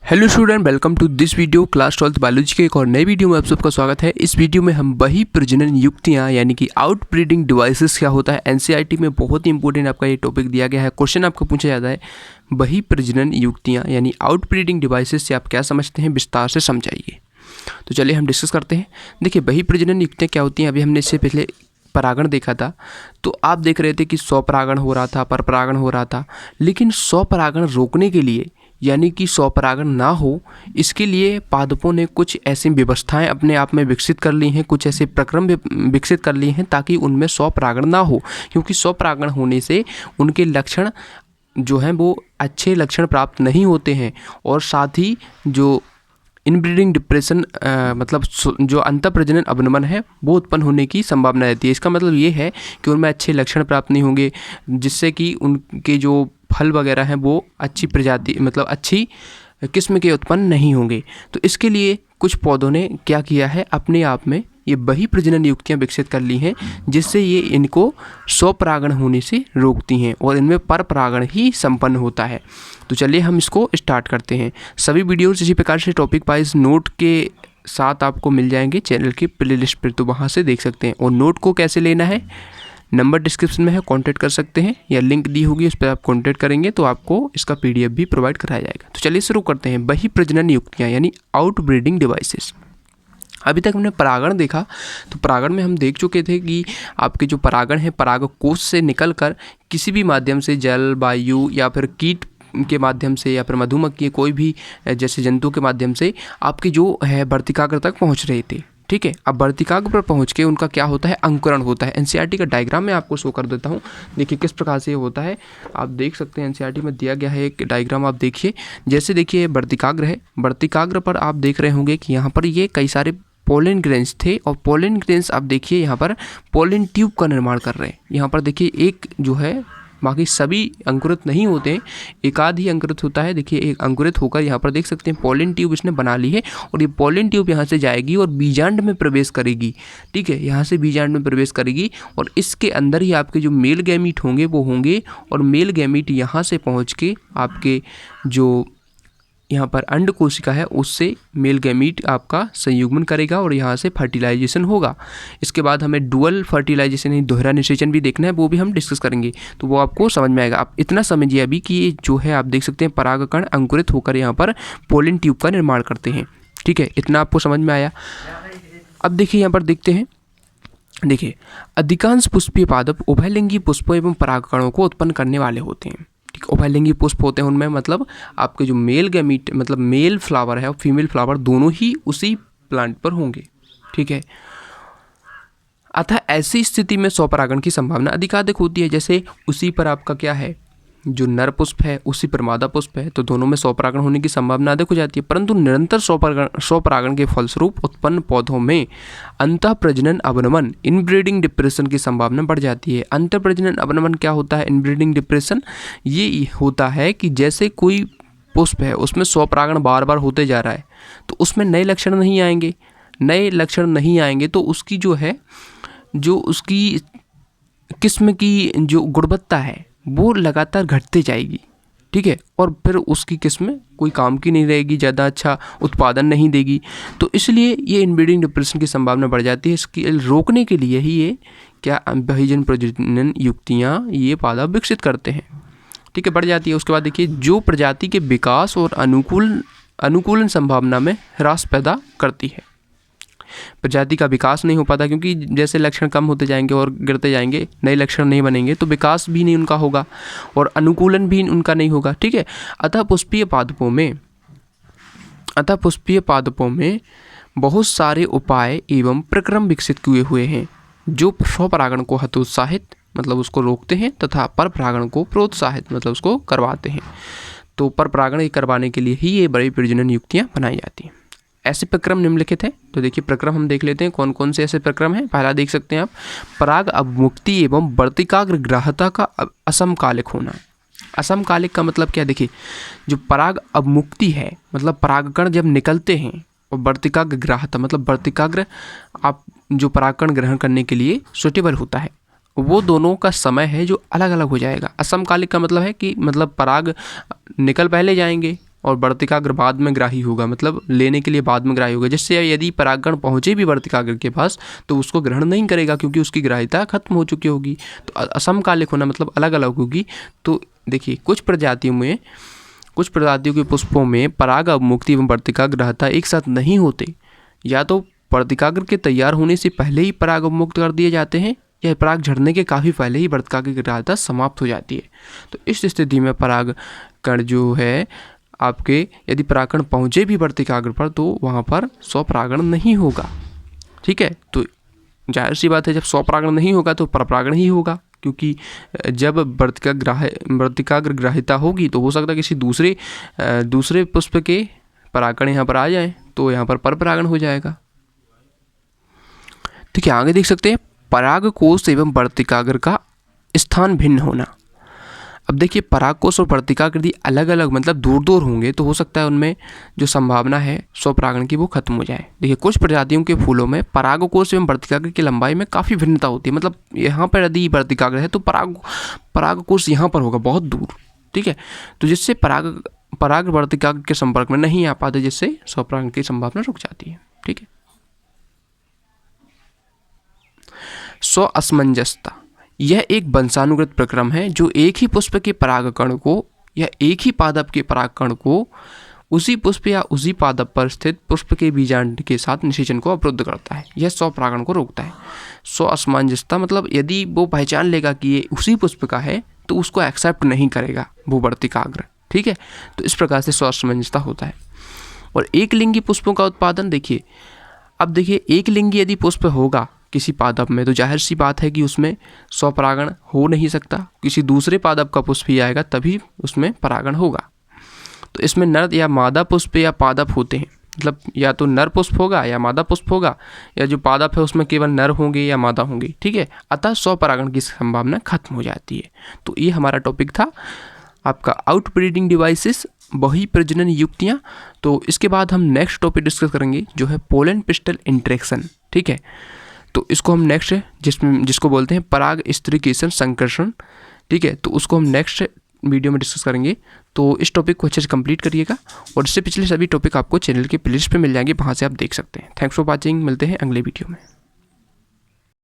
Hello student, welcome to this video class 12th biology के एक और नई वीडियो में आप सबका स्वागत है। इस वीडियो में हम बही प्रजनन युक्तियाँ यानी कि आउट ब्रीडिंग डिवाइसेस क्या होता है, एनसीईआरटी में बहुत ही इंपॉर्टेंट आपका ये टॉपिक दिया गया है। क्वेश्चन आपको पूछा जाता है बही प्रजनन युक्तियाँ यानी आउट ब्रीडिंग डिवाइसेस से आप क्या समझते हैं, विस्तार से समझाइए। तो चलिए हम डिस्कस करते हैं। देखिए, बही प्रजनन युक्तियाँ क्या होती हैं, अभी हमने इससे पहले परागण देखा था। तो आप देख रहे थे कि स्वपरागण हो रहा था, परपरागण हो रहा था, लेकिन स्वपरागण रोकने के लिए यानी कि स्वपरागण ना हो, इसके लिए पादपों ने कुछ ऐसी व्यवस्थाएं अपने आप में विकसित कर ली हैं, कुछ ऐसे प्रक्रम विकसित कर लिए हैं ताकि उनमें स्वपरागण ना हो। क्योंकि स्वपरागण होने से उनके लक्षण जो हैं वो अच्छे लक्षण प्राप्त नहीं होते हैं, और साथ ही जो इनब्रीडिंग डिप्रेशन मतलब जो अंतःप्रजनन अवनमन है वो उत्पन्न होने की संभावना रहती है। इसका मतलब ये है कि उनमें अच्छे लक्षण प्राप्त नहीं होंगे, जिससे कि उनके जो फल वगैरह हैं वो अच्छी प्रजाति मतलब अच्छी किस्म के उत्पन्न नहीं होंगे। तो इसके लिए कुछ पौधों ने क्या किया है, अपने आप में ये बही प्रजनन युक्तियाँ विकसित कर ली हैं, जिससे ये इनको स्वपरागण होने से रोकती हैं और इनमें परपरागण ही संपन्न होता है। तो चलिए हम इसको स्टार्ट करते हैं। सभी वीडियोस इसी प्रकार से टॉपिक वाइज नोट के साथ आपको मिल जाएंगे चैनल की प्लेलिस्ट पर, तो वहाँ से देख सकते हैं। और नोट को कैसे लेना है, नंबर डिस्क्रिप्शन में है, कांटेक्ट कर सकते हैं, या लिंक दी होगी उस पर आप कांटेक्ट करेंगे तो आपको इसका पीडीएफ भी प्रोवाइड कराया जाएगा। तो चलिए शुरू करते हैं। बही प्रजनन युक्तियाँ यानी आउट ब्रीडिंग डिवाइसेस। अभी तक हमने परागण देखा, तो परागण में हम देख चुके थे कि आपके जो परागण है परागकोश से निकलकर किसी भी माध्यम से, जल, वायु या फिर कीट के माध्यम से या फिर मधुमक्खी कोई भी जैसे जंतु के माध्यम से आपके जो है वर्तिकाग्र तक पहुंच रहे थे। ठीक है, अब वर्तिकाग्र पर पहुंच के उनका क्या होता है, अंकुरण होता है। एनसीईआरटी का डायग्राम मैं आपको शो कर देता हूं। देखिए किस प्रकार से ये होता है, आप देख सकते हैं एनसीईआरटी में दिया गया है एक डायग्राम, आप देखिए। जैसे देखिए वर्तिकाग्र है, वर्तिकाग्र पर आप देख रहे होंगे कि यहाँ पर ये कई सारे पोलन ग्रेन्स थे, और पोलन ग्रेन्स आप देखिए यहाँ पर पोलन ट्यूब का निर्माण कर रहे हैं। यहाँ पर देखिए एक जो है, बाकी सभी अंकुरित नहीं होते हैं, एक आध ही अंकुरित होता है। देखिए एक अंकुरित होकर यहाँ पर देख सकते हैं पोलन ट्यूब इसने बना ली है, और ये पोलन ट्यूब यहाँ से जाएगी और बीजांड में प्रवेश करेगी। ठीक है, यहाँ से बीजांड में प्रवेश करेगी, और इसके अंदर ही आपके जो मेल गैमीट होंगे वो होंगे, और मेल गैमीट यहाँ से पहुँच के आपके जो यहाँ पर अंड कोशिका है उससे मेल गैमीट आपका संयुग्मन करेगा और यहाँ से फर्टिलाइजेशन होगा। इसके बाद हमें डुअल फर्टिलाइजेशन यानी दोहरा निषेचन भी देखना है, वो भी हम डिस्कस करेंगे, तो वो आपको समझ में आएगा। आप इतना समझिए अभी कि ये जो है आप देख सकते हैं परागकण अंकुरित होकर यहाँ पर पोलन ट्यूब का निर्माण करते हैं। ठीक है, इतना आपको समझ में आया। अब देखिए यहाँ पर देखते हैं। देखिए, अधिकांश पुष्पीय पादप उभयलिंगी पुष्पों एवं परागकणों को उत्पन्न करने वाले होते हैं। ठीक, उभयलिंगी पुष्प होते हैं उनमें, मतलब आपके जो मेल गैमीट मतलब मेल फ्लावर है और फीमेल फ्लावर दोनों ही उसी प्लांट पर होंगे। ठीक है, अतः ऐसी स्थिति में स्वपरागण की संभावना अधिकाधिक होती है। जैसे उसी पर आपका क्या है, जो नर पुष्प है उसी पर मादा पुष्प है, तो दोनों में स्वपरागण होने की संभावना अधिक हो जाती है। परंतु निरंतर स्वपरागण के फलस्वरूप उत्पन्न पौधों में अंतःप्रजनन अवनमन इनब्रीडिंग डिप्रेशन की संभावना बढ़ जाती है। अंतःप्रजनन अवनमन क्या होता है, इनब्रीडिंग डिप्रेशन ये होता है कि जैसे कोई पुष्प है उसमें स्वपरागण बार बार होते जा रहा है, तो उसमें नए लक्षण नहीं आएंगे। नए लक्षण नहीं आएंगे तो उसकी जो है, जो उसकी किस्म की जो गुणवत्ता है वो लगातार घटते जाएगी। ठीक है, और फिर उसकी किस्म कोई काम की नहीं रहेगी, ज़्यादा अच्छा उत्पादन नहीं देगी। तो इसलिए ये इनब्रीडिंग डिप्रेशन की संभावना बढ़ जाती है। इसकी रोकने के लिए ही ये क्या बहीजन प्रजनन युक्तियाँ ये पादप विकसित करते हैं। ठीक है, बढ़ जाती है। उसके बाद देखिए, जो प्रजाति के विकास और अनुकूलन संभावना में ह्रास पैदा करती है। प्रजाति का विकास नहीं हो पाता, क्योंकि जैसे लक्षण कम होते जाएंगे और गिरते जाएंगे, नए लक्षण नहीं बनेंगे, तो विकास भी नहीं उनका होगा और अनुकूलन भी उनका नहीं होगा। ठीक है, अतः पुष्पीय पादपों में बहुत सारे उपाय एवं प्रक्रम विकसित किए हुए हैं जो स्वपरागण को हतोत्साहित मतलब उसको रोकते हैं, तथा परपरागण को प्रोत्साहित मतलब उसको करवाते हैं। तो परपरागण करवाने के लिए ही ये बड़ी प्रजनन युक्तियाँ बनाई जाती हैं। ऐसे प्रक्रम निम्नलिखित हैं। तो देखिए प्रक्रम हम देख लेते हैं कौन कौन से ऐसे प्रक्रम हैं। पहला देख सकते हैं आप, पराग अवमुक्ति एवं वर्तिकाग्र ग्राह्यता का असमकालिक होना। असमकालिक का मतलब क्या, देखिए जो पराग अवमुक्ति है मतलब परागकण जब निकलते हैं, और वर्तिकाग्र ग्राह्यता मतलब वर्तिकाग्र आप जो परागकण ग्रहण करने के लिए सुटेबल होता है, वो दोनों का समय है जो अलग अलग हो जाएगा। असमकालिक का मतलब है कि मतलब पराग निकल पहले जाएंगे और वर्तिकाग्र बाद में ग्राही होगा, मतलब लेने के लिए बाद में ग्राही होगा। जिससे यदि परागकण पहुँचे भी वर्तिकाग्र के पास तो उसको ग्रहण नहीं करेगा क्योंकि उसकी ग्राह्यता खत्म हो चुकी होगी। तो असमकालिक होना मतलब अलग अलग होगी। तो देखिए कुछ प्रजातियों के पुष्पों में पराग अवमुक्ति एवं वर्तिकाग्रहता एक साथ नहीं होते। या तो वर्तिकाग्र के तैयार होने से पहले ही पराग अवमुक्त कर दिए जाते हैं या पराग झड़ने के काफ़ी पहले ही वर्तिकाग्रहता समाप्त हो जाती है। तो इस स्थिति में परागकण जो है आपके, यदि परागकण पहुँचे भी वर्तिकाग्र पर तो वहाँ पर स्वपरागण नहीं होगा। ठीक है, तो जाहिर सी बात है जब स्वपरागण नहीं होगा तो परपरागण ही होगा, क्योंकि जब वर्तिकाग्र ग्राह्यता होगी तो हो सकता है किसी दूसरे पुष्प के परागकण यहाँ पर आ जाएं तो यहाँ पर परपरागण हो जाएगा। ठीक है, आगे देख सकते हैं परागकोश एवं वर्तिकाग्र का स्थान भिन्न होना। अब देखिए परागकोश और वर्तिकाग्र यदि अलग अलग मतलब दूर दूर होंगे तो हो सकता है उनमें जो संभावना है स्वपरागण की वो खत्म हो जाए। देखिए कुछ प्रजातियों के फूलों में परागकोश एवं वर्तिकाग्र की लंबाई में काफ़ी भिन्नता होती है। मतलब यहाँ पर यदि वर्तिकाग्र है तो परागकोश यहाँ पर होगा बहुत दूर। ठीक है, तो जिससे पराग वर्तिकाग्र के संपर्क में नहीं आ पाते, जिससे स्वपरागण की संभावना रुक जाती है। ठीक है, स्वअसमंजसता यह एक वंशानुगत प्रक्रम है जो एक ही पुष्प के परागकण को या एक ही पादप के परागकण को उसी पुष्प या उसी पादप पर स्थित पुष्प के बीजांड के साथ निषेचन को अवरुद्ध करता है। यह स्वपरागण को रोकता है। स्वअसमंजसता मतलब यदि वो पहचान लेगा कि ये उसी पुष्प का है तो उसको एक्सेप्ट नहीं करेगा वो वर्तिकाग्र। ठीक है, तो इस प्रकार से स्वअसमंजसता होता है। और एक लिंगी पुष्पों का उत्पादन देखिए, अब देखिए एक लिंगी यदि पुष्प होगा किसी पादप में तो जाहिर सी बात है कि उसमें स्वपरागण हो नहीं सकता। किसी दूसरे पादप का पुष्प ही आएगा तभी उसमें परागण होगा। तो इसमें नर या मादा पुष्प या पादप होते हैं, मतलब या तो नर पुष्प होगा या मादा पुष्प होगा, या जो पादप है उसमें केवल नर होंगे या मादा होंगे। ठीक है, अतः स्वपरागण की संभावना खत्म हो जाती है। तो ये हमारा टॉपिक था आपका आउटब्रीडिंग डिवाइसेस, बही प्रजनन युक्तियाँ। तो इसके बाद हम नेक्स्ट टॉपिक डिस्कस करेंगे जो है पोलन पिस्टल इंटरेक्शन। ठीक है, तो इसको हम नेक्स्ट जिसको बोलते हैं पराग स्त्रीकेशन संकर्षण। ठीक है, तो उसको हम नेक्स्ट वीडियो में डिस्कस करेंगे। तो इस टॉपिक को अच्छे से कंप्लीट करिएगा और इससे पिछले सभी टॉपिक आपको चैनल के प्लेलिस्ट पे मिल जाएंगे, वहाँ से आप देख सकते हैं। थैंक्स फॉर वॉचिंग, मिलते हैं अगले वीडियो में।